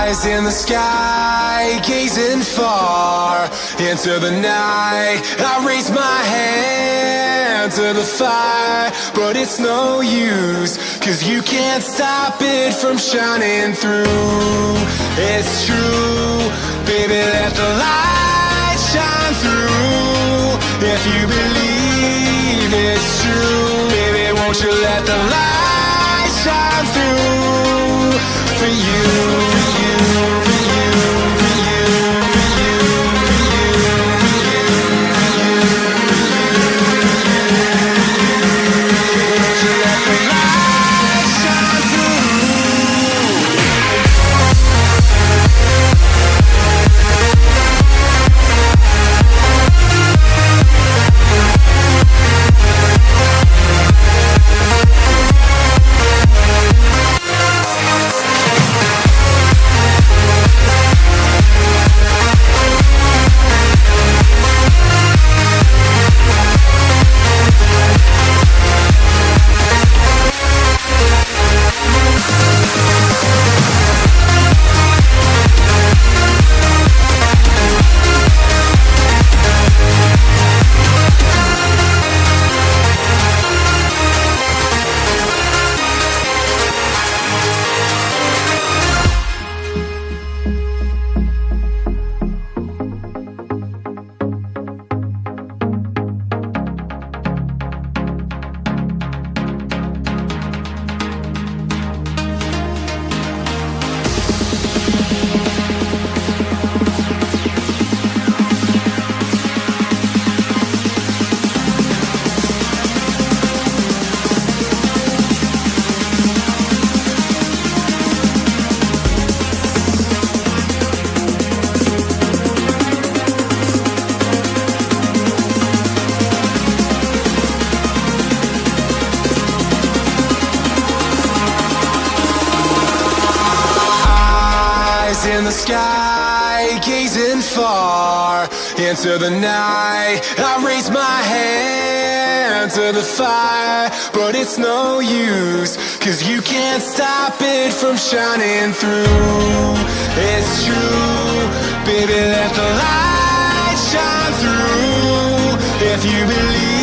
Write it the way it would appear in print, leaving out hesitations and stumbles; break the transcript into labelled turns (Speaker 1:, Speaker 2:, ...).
Speaker 1: Eyes in the sky, gazing far into the night. I raise my hand to the fire, but it's no use, 'cause you can't stop it from shining through. It's true, baby, let the light shine through. If you believe it's true, baby, won't you let the light shine through for you, for you, for you, for you, for you, for you, for you, for you, won't you let the light shine through? In the sky, gazing far into the night. I raise my hand to the fire, but it's no use, 'cause you can't stop it from shining through. It's true, baby, let the light shine through. If you believe